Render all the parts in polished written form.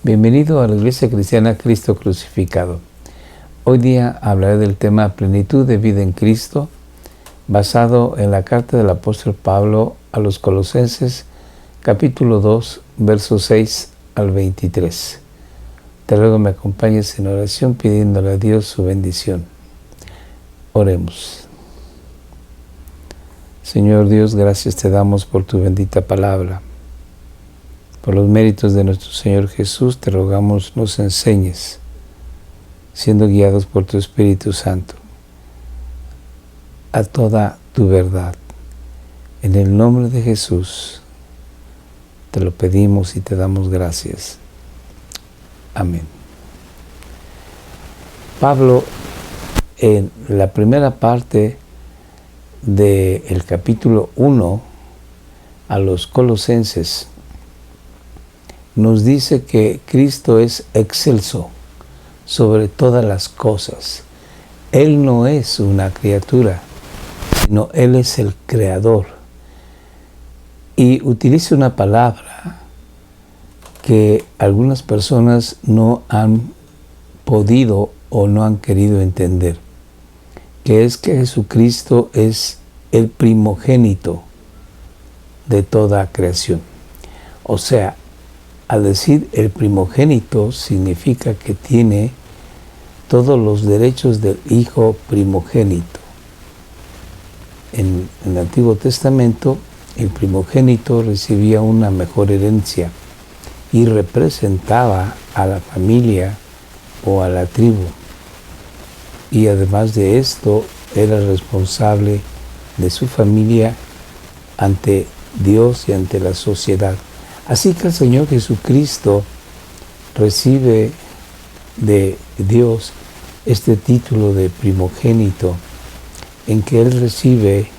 Bienvenido a la Iglesia Cristiana Cristo Crucificado. Hoy día hablaré del tema plenitud de vida en Cristo, basado en la carta del apóstol Pablo a los Colosenses, capítulo 2, versos 6 al 23. Te ruego me acompañes en oración pidiéndole a Dios su bendición. Oremos. Señor Dios, gracias te damos por tu bendita palabra. Por los méritos de nuestro Señor Jesús, te rogamos nos enseñes, siendo guiados por tu Espíritu Santo, a toda tu verdad. En el nombre de Jesús, te lo pedimos y te damos gracias. Amén. Pablo, en la primera parte del capítulo 1 a los Colosenses, nos dice que Cristo es excelso sobre todas las cosas. Él no es una criatura, sino Él es el Creador. Y utiliza una palabra que algunas personas no han podido o no han querido entender, que es que Jesucristo es el primogénito de toda creación. O sea, al decir el primogénito significa que tiene todos los derechos del hijo primogénito. En el Antiguo Testamento, el primogénito recibía una mejor herencia y representaba a la familia o a la tribu. Y además de esto, era responsable de su familia ante Dios y ante la sociedad. Así que el Señor Jesucristo recibe de Dios este título de primogénito, en que Él recibe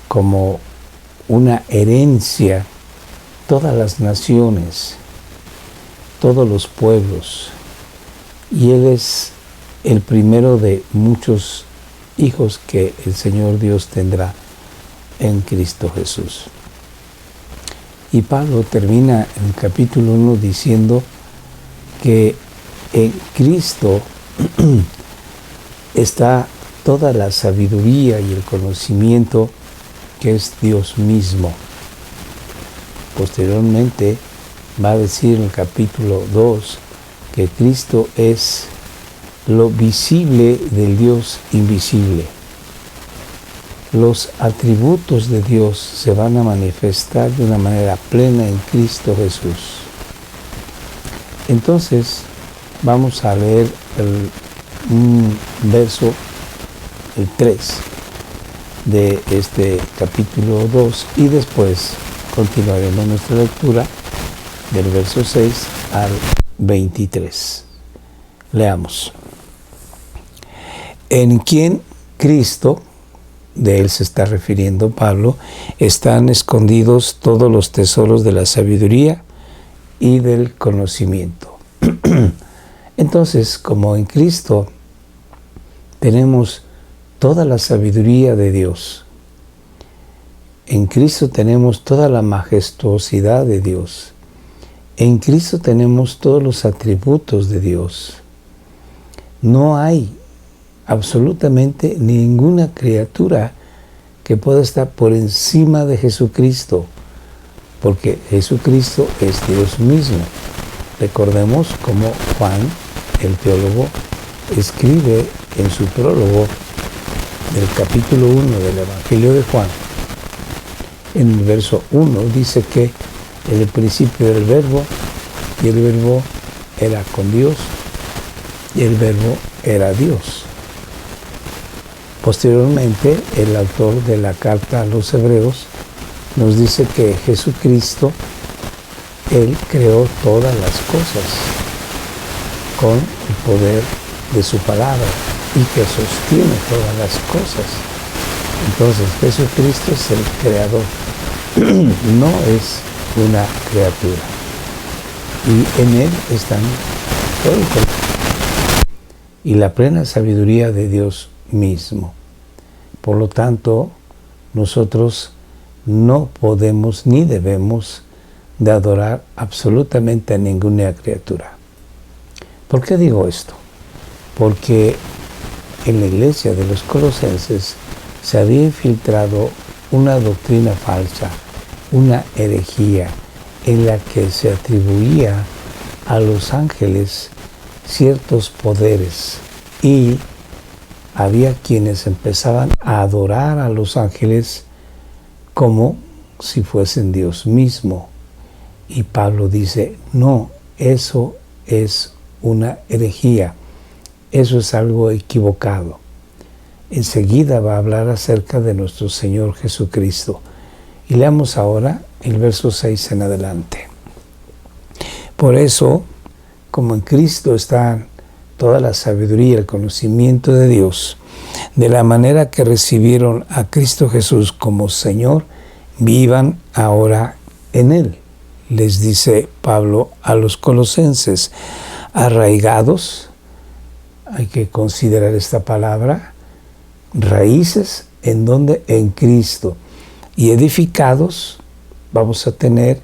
como una herencia todas las naciones, todos los pueblos, y Él es el primero de muchos hijos que el Señor Dios tendrá en Cristo Jesús. Y Pablo termina en el capítulo 1 diciendo que en Cristo está toda la sabiduría y el conocimiento que es Dios mismo. Posteriormente va a decir en el capítulo 2 que Cristo es lo visible del Dios invisible. Los atributos de Dios se van a manifestar de una manera plena en Cristo Jesús. Entonces, vamos a leer un verso, el 3, de este capítulo 2 y después continuaremos nuestra lectura del verso 6 al 23. Leamos. En quien Cristo, de Él se está refiriendo Pablo, están escondidos todos los tesoros de la sabiduría y del conocimiento. Entonces, como en Cristo tenemos toda la sabiduría de Dios, en Cristo tenemos toda la majestuosidad de Dios, en Cristo tenemos todos los atributos de Dios. No hay absolutamente ninguna criatura que pueda estar por encima de Jesucristo, porque Jesucristo es Dios mismo. Recordemos cómo Juan, el teólogo, escribe en su prólogo del capítulo 1 del Evangelio de Juan. En el verso 1 dice que en el principio era el Verbo, y el Verbo era con Dios, y el Verbo era Dios. Posteriormente, el autor de la carta a los Hebreos nos dice que Jesucristo, Él creó todas las cosas con el poder de su palabra y que sostiene todas las cosas. Entonces, Jesucristo es el creador, no es una criatura. Y en Él están todo el poder y la plena sabiduría de Dios mismo. Por lo tanto, nosotros no podemos ni debemos de adorar absolutamente a ninguna criatura. ¿Por qué digo esto? Porque en la iglesia de los colosenses se había infiltrado una doctrina falsa, una herejía, en la que se atribuía a los ángeles ciertos poderes, y había quienes empezaban a adorar a los ángeles como si fuesen Dios mismo. Y Pablo dice, no, eso es una herejía, eso es algo equivocado. Enseguida va a hablar acerca de nuestro Señor Jesucristo. Y leamos ahora el verso 6 en adelante. Por eso, como en Cristo está toda la sabiduría y el conocimiento de Dios, de la manera que recibieron a Cristo Jesús como Señor, vivan ahora en Él. Les dice Pablo a los colosenses, arraigados, hay que considerar esta palabra, raíces, ¿en dónde? En Cristo. Y edificados, vamos a tener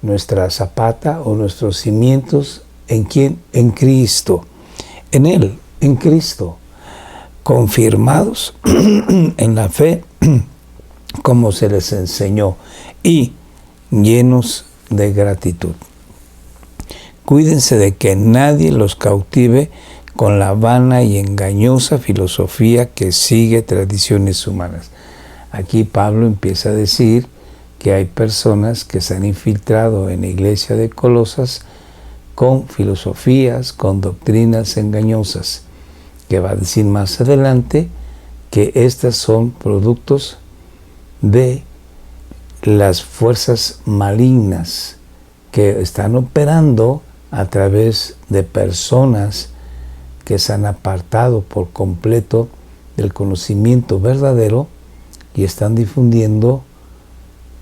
nuestra zapata o nuestros cimientos, ¿en quién? En Cristo. En Él, en Cristo. Confirmados en la fe, como se les enseñó, y llenos de gratitud. Cuídense de que nadie los cautive con la vana y engañosa filosofía que sigue tradiciones humanas. Aquí Pablo empieza a decir que hay personas que se han infiltrado en la iglesia de Colosas con filosofías, con doctrinas engañosas, que va a decir más adelante que estas son productos de las fuerzas malignas que están operando a través de personas que se han apartado por completo del conocimiento verdadero y están difundiendo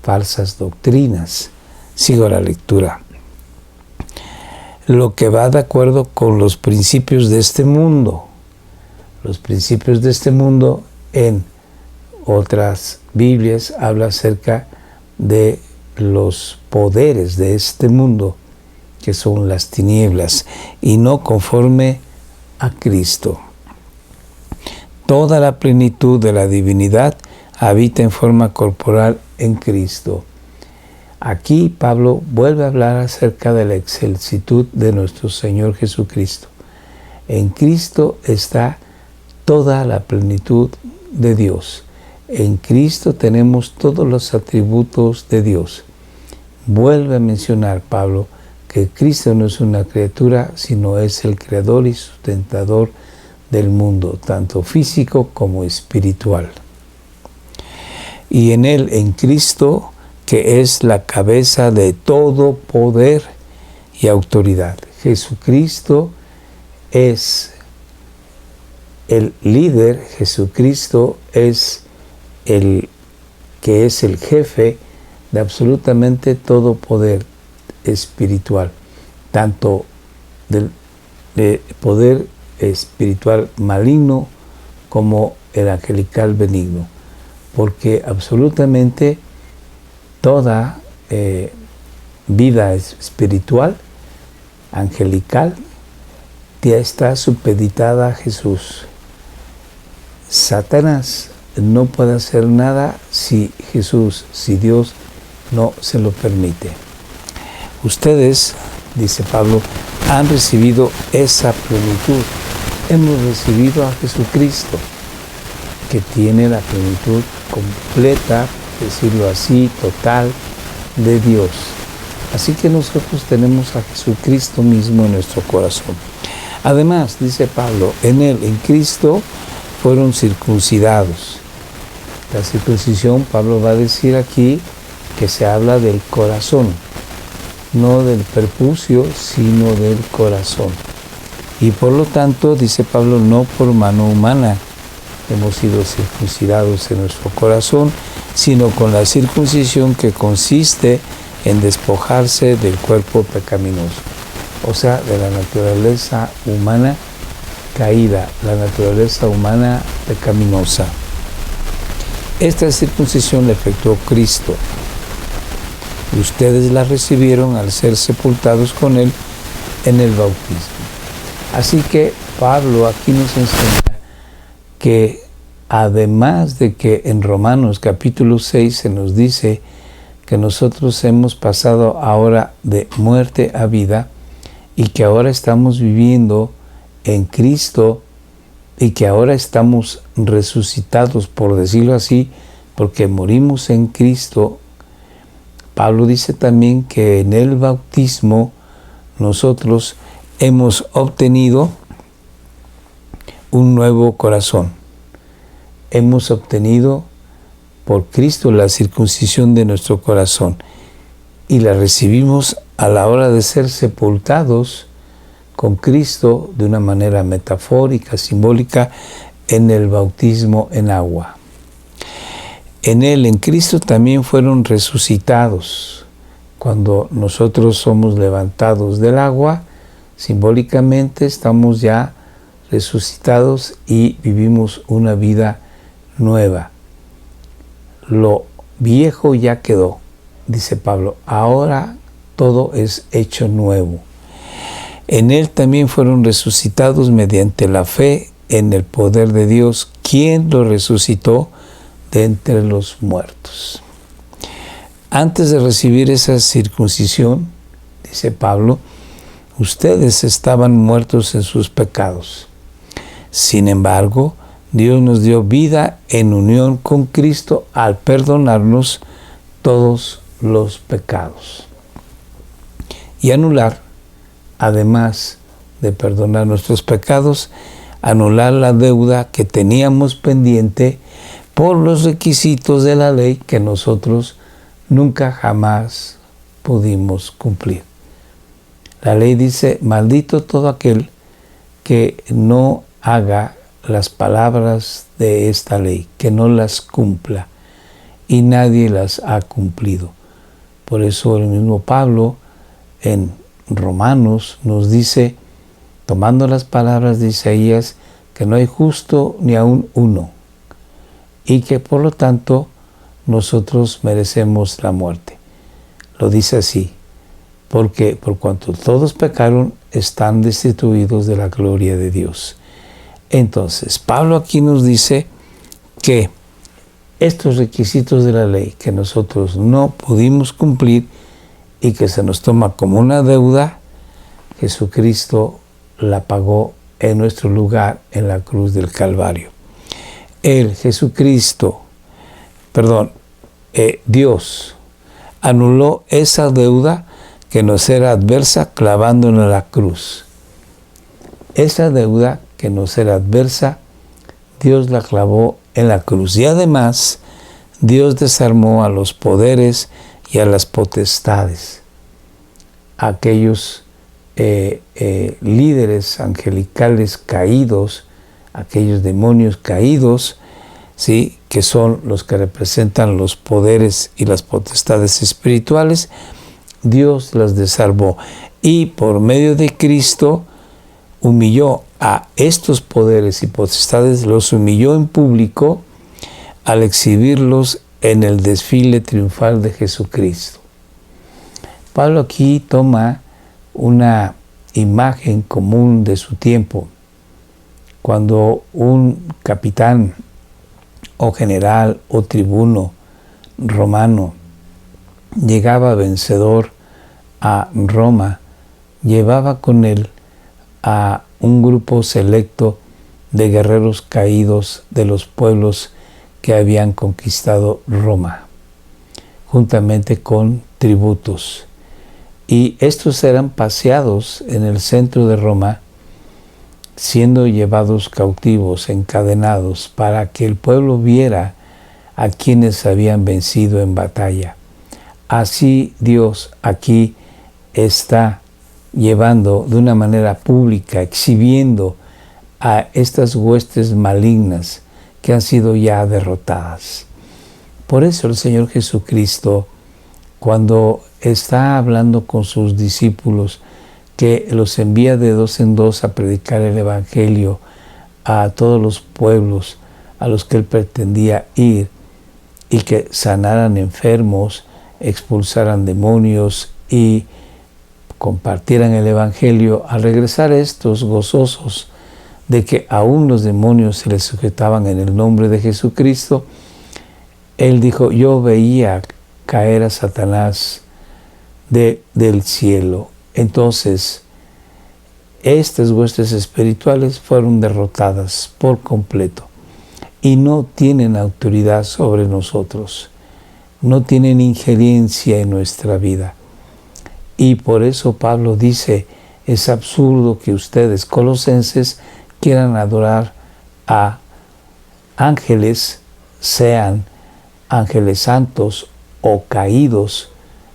falsas doctrinas. Sigo la lectura. Lo que va de acuerdo con los principios de este mundo. Los principios de este mundo, en otras Biblias habla acerca de los poderes de este mundo, que son las tinieblas, y no conforme a Cristo. Toda la plenitud de la divinidad habita en forma corporal en Cristo. Aquí Pablo vuelve a hablar acerca de la excelsitud de nuestro Señor Jesucristo. En Cristo está toda la plenitud de Dios. En Cristo tenemos todos los atributos de Dios. Vuelve a mencionar Pablo que Cristo no es una criatura, sino es el creador y sustentador del mundo, tanto físico como espiritual. Y en Él, en Cristo, que es la cabeza de todo poder y autoridad. Jesucristo es el líder, Jesucristo es el que es el jefe de absolutamente todo poder espiritual, tanto del poder espiritual maligno como el angelical benigno, porque absolutamente toda vida espiritual, angelical, ya está supeditada a Jesús. Satanás no puede hacer nada si Jesús, si Dios no se lo permite. Ustedes, dice Pablo, han recibido esa plenitud. Hemos recibido a Jesucristo, que tiene la plenitud completa, decirlo así, total, de Dios. Así que nosotros tenemos a Jesucristo mismo en nuestro corazón. Además, dice Pablo, en Él, en Cristo, fueron circuncidados. La circuncisión, Pablo va a decir aquí que se habla del corazón, no del prepucio, sino del corazón. Y por lo tanto, dice Pablo, no por mano humana hemos sido circuncidados en nuestro corazón, sino con la circuncisión que consiste en despojarse del cuerpo pecaminoso, o sea, de la naturaleza humana caída, la naturaleza humana pecaminosa. Esta circuncisión la efectuó Cristo. ustedes la recibieron al ser sepultados con Él en el bautismo. Así que Pablo aquí nos enseña que además de que en Romanos capítulo 6 se nos dice que nosotros hemos pasado ahora de muerte a vida y que ahora estamos viviendo en Cristo y que ahora estamos resucitados, por decirlo así, porque morimos en Cristo. Pablo dice también que en el bautismo nosotros hemos obtenido un nuevo corazón. Hemos obtenido por Cristo la circuncisión de nuestro corazón y la recibimos a la hora de ser sepultados con Cristo de una manera metafórica, simbólica, en el bautismo en agua. En Él, en Cristo, también fueron resucitados. Cuando nosotros somos levantados del agua, simbólicamente estamos ya resucitados y vivimos una vida nueva. Lo viejo ya quedó, dice Pablo, ahora todo es hecho nuevo. En Él también fueron resucitados mediante la fe en el poder de Dios, quien lo resucitó de entre los muertos. Antes de recibir esa circuncisión, dice Pablo, ustedes estaban muertos en sus pecados. Sin embargo, Dios nos dio vida en unión con Cristo al perdonarnos todos los pecados y anular, además de perdonar nuestros pecados, anular la deuda que teníamos pendiente por los requisitos de la ley que nosotros nunca jamás pudimos cumplir. La ley dice, maldito todo aquel que no haga las palabras de esta ley, que no las cumpla, y nadie las ha cumplido. Por eso el mismo Pablo en Romanos nos dice, tomando las palabras de Isaías, que no hay justo ni aun uno, y que por lo tanto nosotros merecemos la muerte. Lo dice así, porque por cuanto todos pecaron, están destituidos de la gloria de Dios. Entonces, Pablo aquí nos dice que estos requisitos de la ley que nosotros no pudimos cumplir y que se nos toma como una deuda, Jesucristo la pagó en nuestro lugar en la cruz del Calvario. Dios anuló esa deuda que nos era adversa clavándonos en la cruz. Esa deuda que nos era adversa, Dios la clavó en la cruz. Y además, Dios desarmó a los poderes y a las potestades, a aquellos líderes angelicales caídos, aquellos demonios caídos, ¿sí?, que son los que representan los poderes y las potestades espirituales. Dios las desarmó y por medio de Cristo humilló a estos poderes y potestades, los humilló en público al exhibirlos en el desfile triunfal de Jesucristo. Pablo aquí toma una imagen común de su tiempo. Cuando un capitán o general o tribuno romano llegaba vencedor a Roma, llevaba con él a un grupo selecto de guerreros caídos de los pueblos que habían conquistado Roma, juntamente con tributos. Y estos eran paseados en el centro de Roma, siendo llevados cautivos, encadenados, para que el pueblo viera a quienes habían vencido en batalla. Así Dios aquí está llevando de una manera pública, exhibiendo a estas huestes malignas que han sido ya derrotadas. Por eso el Señor Jesucristo, cuando está hablando con sus discípulos, que los envía de dos en dos a predicar el Evangelio a todos los pueblos a los que Él pretendía ir y que sanaran enfermos expulsaran demonios y compartieran el Evangelio, al regresar estos gozosos de que aún los demonios se les sujetaban en el nombre de Jesucristo, él dijo: yo veía caer a Satanás del cielo. Entonces, estas huestes espirituales fueron derrotadas por completo y no tienen autoridad sobre nosotros, no tienen injerencia en nuestra vida. Y por eso Pablo dice: es absurdo que ustedes, colosenses, quieran adorar a ángeles, sean ángeles santos o caídos.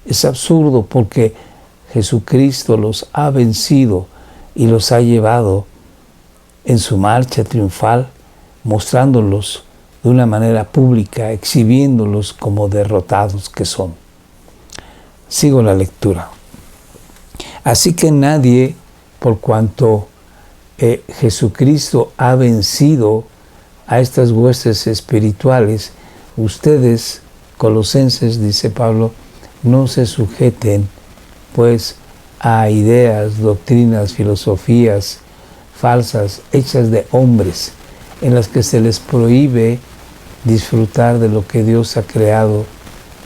Es absurdo porque Jesucristo los ha vencido y los ha llevado en su marcha triunfal, mostrándolos de una manera pública, exhibiéndolos como derrotados que son. Sigo la lectura. Así que nadie, por cuanto Jesucristo ha vencido a estas huestes espirituales, ustedes, colosenses, dice Pablo, no se sujeten pues a ideas, doctrinas, filosofías falsas hechas de hombres, en las que se les prohíbe disfrutar de lo que Dios ha creado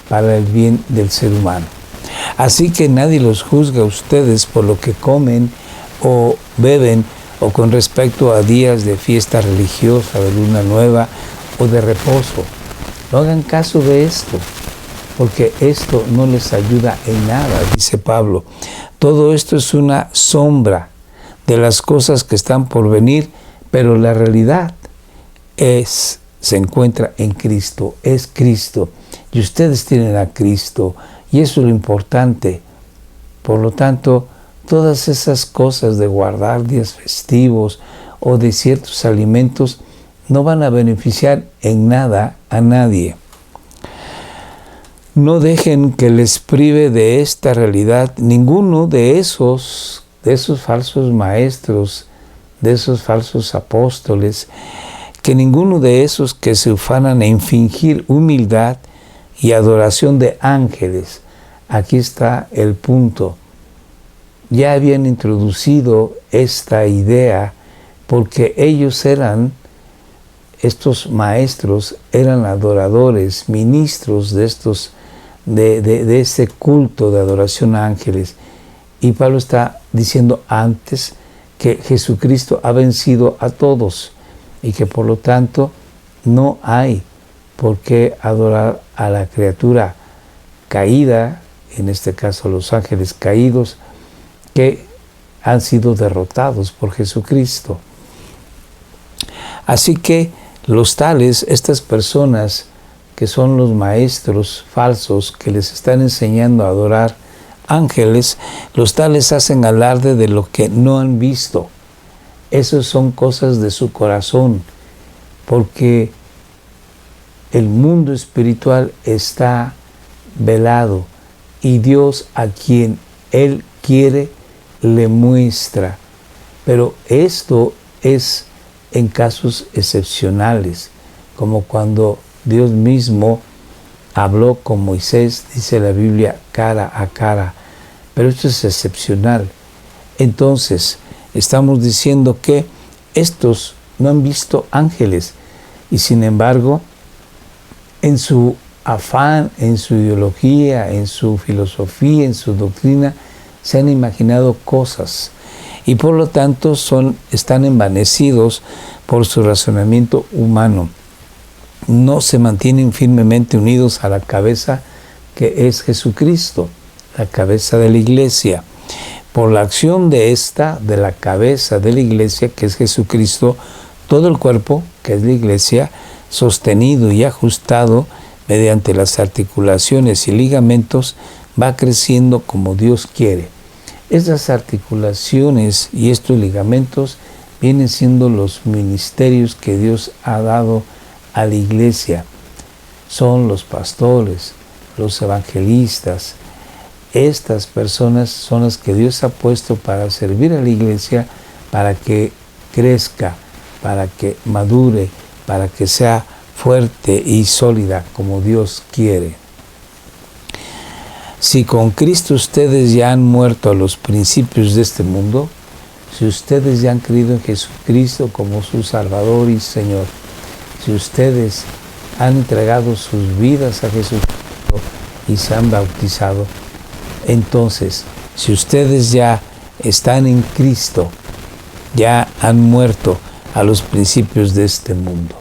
para el bien del ser humano. Así que nadie los juzga a ustedes por lo que comen o beben, o con respecto a días de fiesta religiosa, de luna nueva o de reposo. No hagan caso de esto, porque esto no les ayuda en nada, dice Pablo. Todo esto es una sombra de las cosas que están por venir, pero la realidad se encuentra en Cristo, es Cristo, y ustedes tienen a Cristo, y eso es lo importante. Por lo tanto, todas esas cosas de guardar días festivos o de ciertos alimentos no van a beneficiar en nada a nadie. No dejen que les prive de esta realidad ninguno de esos falsos maestros, de esos falsos apóstoles, que ninguno de esos que se ufanan en fingir humildad y adoración de ángeles. Aquí está el punto. Ya habían introducido esta idea porque estos maestros eran adoradores, ministros de ese culto de adoración a ángeles. Y Pablo está diciendo antes que Jesucristo ha vencido a todos y que por lo tanto no hay por qué adorar a la criatura caída, en este caso los ángeles caídos, que han sido derrotados por Jesucristo. Así que los tales, estas personas que son los maestros falsos que les están enseñando a adorar ángeles, los tales hacen alarde de lo que no han visto. Esas son cosas de su corazón, porque el mundo espiritual está velado y Dios, a quien Él quiere, le muestra. Pero esto es en casos excepcionales, como cuando Dios mismo habló con Moisés, dice la Biblia, cara a cara. Pero esto es excepcional. Entonces, estamos diciendo que estos no han visto ángeles y sin embargo, en su afán, en su ideología, en su filosofía, en su doctrina, se han imaginado cosas y por lo tanto están envanecidos por su razonamiento humano. No se mantienen firmemente unidos a la cabeza que es Jesucristo, la cabeza de la iglesia. Por la acción de la cabeza de la iglesia, que es Jesucristo, todo el cuerpo, que es la iglesia, sostenido y ajustado mediante las articulaciones y ligamentos, va creciendo como Dios quiere. Estas articulaciones y estos ligamentos vienen siendo los ministerios que Dios ha dado a la iglesia. Son los pastores, los evangelistas. Estas personas son las que Dios ha puesto para servir a la iglesia, para que crezca, para que madure, para que sea fuerte y sólida como Dios quiere. Si con Cristo ustedes ya han muerto a los principios de este mundo, si ustedes ya han creído en Jesucristo como su Salvador y Señor, si ustedes han entregado sus vidas a Jesucristo y se han bautizado, entonces, si ustedes ya están en Cristo, ya han muerto a los principios de este mundo.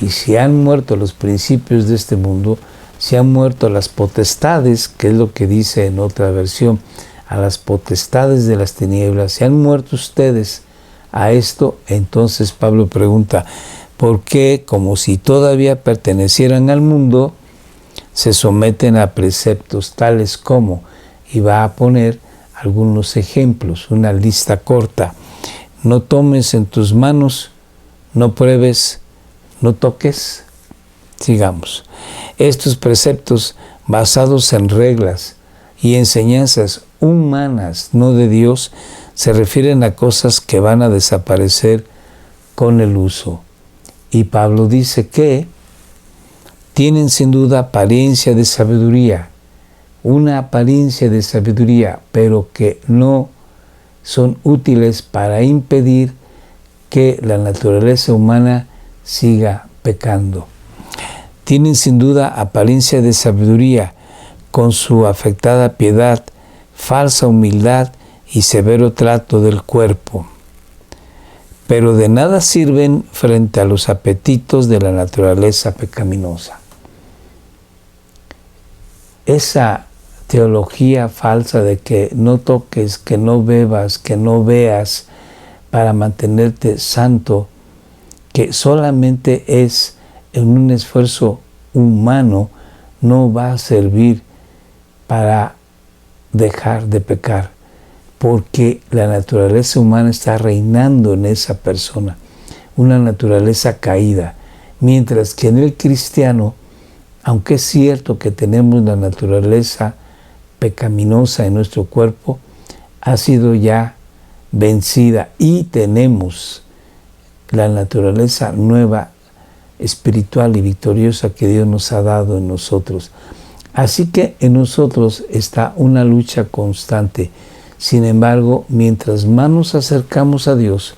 Y si han muerto a los principios de este mundo, si han muerto a las potestades, que es lo que dice en otra versión, a las potestades de las tinieblas, si han muerto ustedes a esto, entonces Pablo pregunta, ¿por qué, como si todavía pertenecieran al mundo, se someten a preceptos tales como, y va a poner algunos ejemplos, una lista corta, no tomes en tus manos, no pruebes, no toques? Sigamos. Estos preceptos basados en reglas y enseñanzas humanas, no de Dios, se refieren a cosas que van a desaparecer con el uso. Y Pablo dice que tienen sin duda apariencia de sabiduría, una apariencia de sabiduría, pero que no son útiles para impedir que la naturaleza humana siga pecando. Tienen sin duda apariencia de sabiduría, con su afectada piedad, falsa humildad y severo trato del cuerpo. Pero de nada sirven frente a los apetitos de la naturaleza pecaminosa. Esa teología falsa de que no toques, que no bebas, que no veas para mantenerte santo, que solamente es en un esfuerzo humano, no va a servir para dejar de pecar, porque la naturaleza humana está reinando en esa persona, una naturaleza caída, mientras que en el cristiano, aunque es cierto que tenemos la naturaleza pecaminosa en nuestro cuerpo, ha sido ya vencida y tenemos la naturaleza nueva, espiritual y victoriosa que Dios nos ha dado en nosotros. Así que en nosotros está una lucha constante. Sin embargo, mientras más nos acercamos a Dios,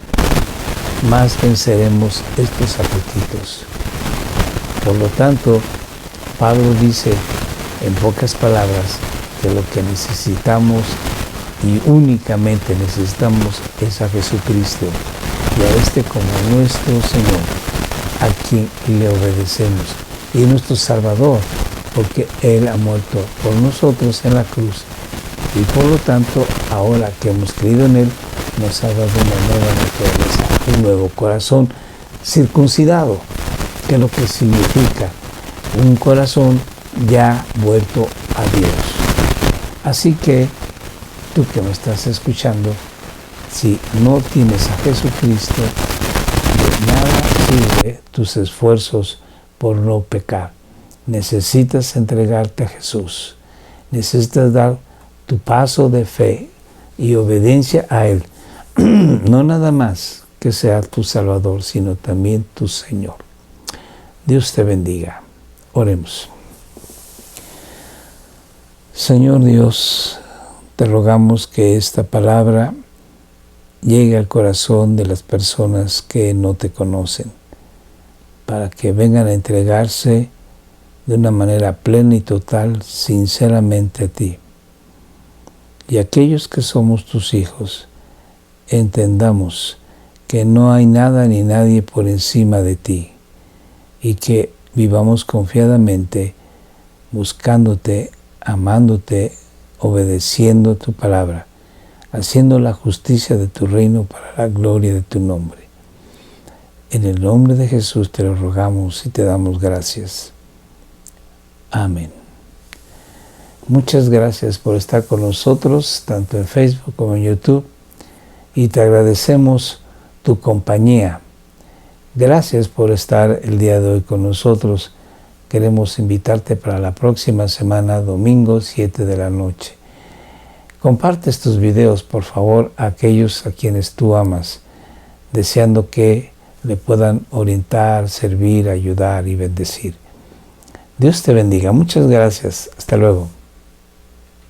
más venceremos estos apetitos. Por lo tanto, Pablo dice en pocas palabras que lo que necesitamos y únicamente necesitamos es a Jesucristo y a este como nuestro Señor, a quien le obedecemos, y nuestro Salvador, porque Él ha muerto por nosotros en la cruz y por lo tanto ahora que hemos creído en Él nos ha dado una nueva naturaleza, un nuevo corazón circuncidado, que es lo que significa un corazón ya vuelto a Dios. Así que tú que me estás escuchando, si no tienes a Jesucristo, de nada sirve tus esfuerzos por no pecar. Necesitas entregarte a Jesús. Necesitas dar tu paso de fe y obediencia a Él. No nada más que sea tu Salvador, sino también tu Señor. Dios te bendiga. Oremos. Señor Dios, te rogamos que esta palabra llegue al corazón de las personas que no te conocen, para que vengan a entregarse de una manera plena y total, sinceramente a ti. Y aquellos que somos tus hijos, entendamos que no hay nada ni nadie por encima de ti, y que vivamos confiadamente buscándote, amándote, obedeciendo tu palabra, haciendo la justicia de tu reino para la gloria de tu nombre. En el nombre de Jesús te lo rogamos y te damos gracias. Amén. Muchas gracias por estar con nosotros, tanto en Facebook como en YouTube, y te agradecemos tu compañía. Gracias por estar el día de hoy con nosotros. Queremos invitarte para la próxima semana, domingo, 7 de la noche. Comparte estos videos, por favor, a aquellos a quienes tú amas, deseando que le puedan orientar, servir, ayudar y bendecir. Dios te bendiga. Muchas gracias. Hasta luego.